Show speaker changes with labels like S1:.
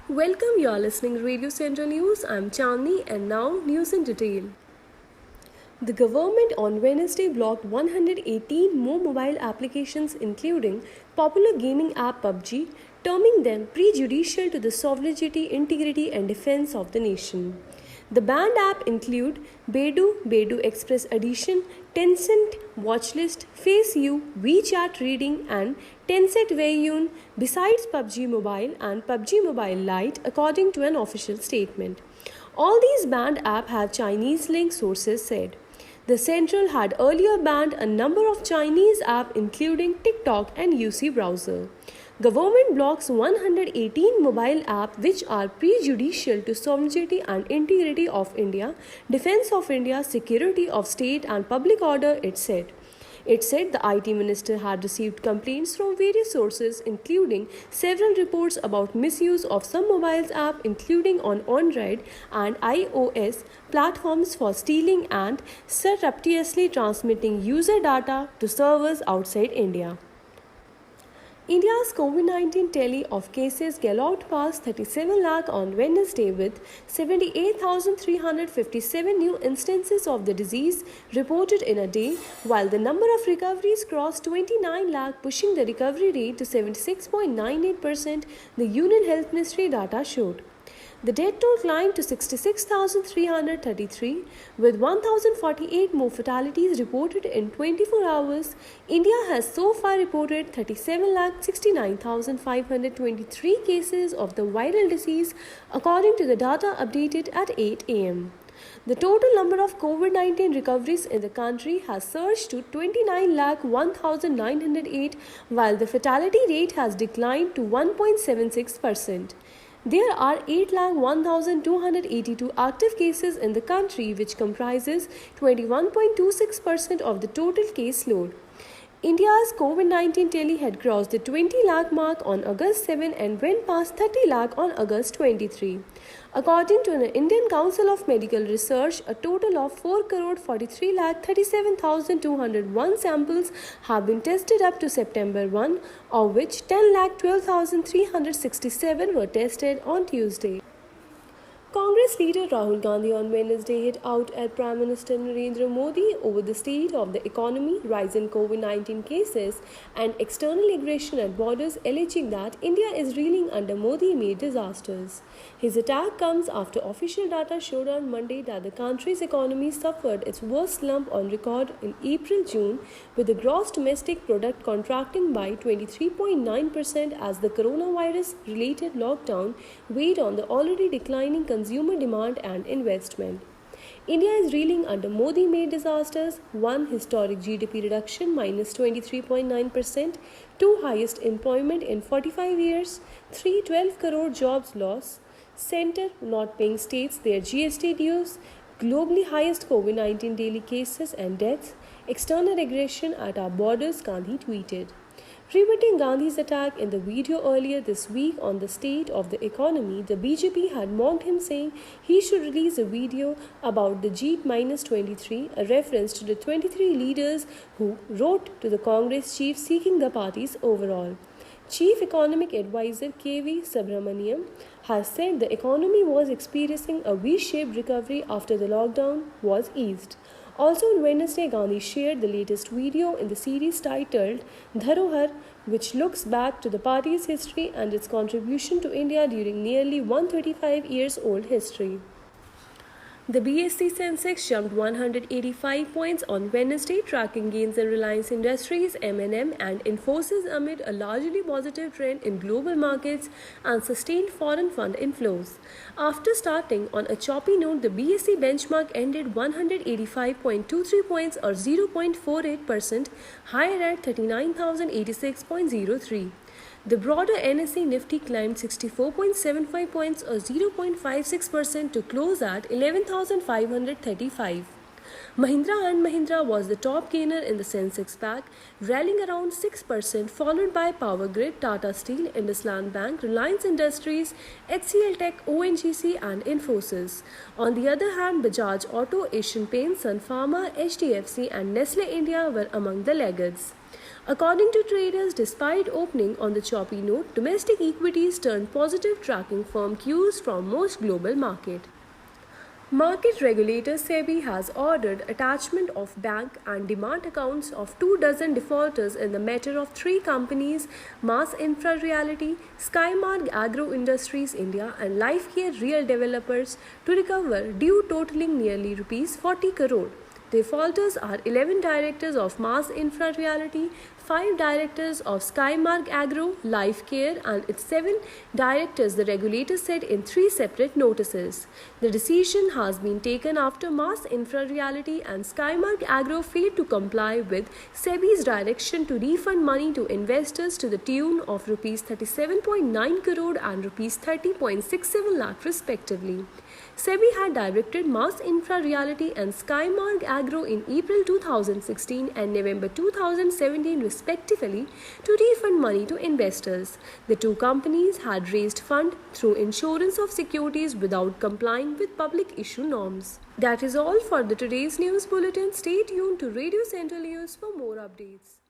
S1: Welcome, you are listening Radio Central News. I'm Chandni and now news in detail. The government on Wednesday blocked 118 more mobile applications including popular gaming app PUBG, terming them prejudicial to the sovereignty, integrity and defense of the nation. The banned app include Beidou, Beidou Express Edition, Tencent Watchlist, FaceU, WeChat Reading and Tencent Weiyun besides PUBG Mobile and PUBG Mobile Lite according to an official statement. All these banned apps have Chinese link, sources said. The Central had earlier banned a number of Chinese apps including TikTok and UC Browser. Government blocks 118 mobile apps which are prejudicial to sovereignty and integrity of India, defense of India, security of state and public order, it said. It said the IT minister had received complaints from various sources, including several reports about misuse of some mobile apps, including on Android and iOS platforms for stealing and surreptitiously transmitting user data to servers outside India. India's COVID-19 tally of cases galloped past 37 lakh on Wednesday with 78,357 new instances of the disease reported in a day, while the number of recoveries crossed 29 lakh, pushing the recovery rate to 76.98%, the Union Health Ministry data showed. The death toll climbed to 66,333, with 1,048 more fatalities reported in 24 hours. India has so far reported 37,69,523 cases of the viral disease, according to the data updated at 8 am. The total number of COVID-19 recoveries in the country has surged to 29,01,908, while the fatality rate has declined to 1.76%. There are 8,01,282 active cases in the country, which comprises 21.26% of the total caseload. India's COVID-19 tally had crossed the 20 lakh mark on August 7 and went past 30 lakh on August 23. According to the Indian Council of Medical Research, a total of 4,43,37,201 samples have been tested up to September 1, of which 10,12,367 were tested on Tuesday. Congress leader Rahul Gandhi on Wednesday hit out at Prime Minister Narendra Modi over the state of the economy, rise in COVID-19 cases, and external aggression at borders, alleging that India is reeling under Modi-made disasters. His attack comes after official data showed on Monday that the country's economy suffered its worst slump on record in April-June, with the gross domestic product contracting by 23.9% as the coronavirus-related lockdown weighed on the already declining consumer demand and investment. India is reeling under Modi-made disasters: 1. Historic GDP reduction minus 23.9%, 2. Highest employment in 45 years, 3. 12 crore jobs loss, center not paying states their GST dues, globally highest COVID-19 daily cases and deaths, external aggression at our borders, Gandhi tweeted. Rebutting Gandhi's attack in the video earlier this week on the state of the economy, the BJP had mocked him, saying he should release a video about the G-23, a reference to the 23 leaders who wrote to the Congress chief seeking the party's overall. Chief Economic Advisor K.V. Subramaniam has said the economy was experiencing a V-shaped recovery after the lockdown was eased. Also on Wednesday, Gandhi shared the latest video in the series titled Dharohar, which looks back to the party's history and its contribution to India during nearly 135 years old history. The BSE Sensex jumped 185 points on Wednesday, tracking gains in Reliance Industries, M&M and Infosys amid a largely positive trend in global markets and sustained foreign fund inflows. After starting on a choppy note, the BSE benchmark ended 185.23 points or 0.48% higher at 39,086.03. The broader NSE Nifty climbed 64.75 points or 0.56% to close at 11,535. Mahindra & Mahindra was the top gainer in the Sensex pack, rallying around 6%, followed by Power Grid, Tata Steel, IndusInd Bank, Reliance Industries, HCL Tech, ONGC and Infosys. On the other hand, Bajaj Auto, Asian Paints, Sun Pharma, HDFC and Nestle India were among the laggards. According to traders, despite opening on the choppy note, domestic equities turned positive, tracking firm cues from most global markets. Market regulator SEBI has ordered attachment of bank and demat accounts of 24 defaulters in the matter of three companies, Mass Infra Realty, Skymark Agro Industries India and Lifecare Real Developers, to recover due totaling nearly Rs 40 crore. Defaulters are 11 directors of Mass Infra Realty, 5 directors of Skymark Agro, Lifecare, and its 7 directors, the regulator said in 3 separate notices. The decision has been taken after Mass Infra Realty and Skymark Agro failed to comply with SEBI's direction to refund money to investors to the tune of Rs 37.9 crore and Rs 30.67 lakh respectively. SEBI had directed Mass Infra Realty and Skymark Agro in April 2016 and November 2017 respectively to refund money to investors. The two companies had raised funds through insurance of securities without complying with public issue norms. That is all for the today's news bulletin. Stay tuned to Radio Central News for more updates.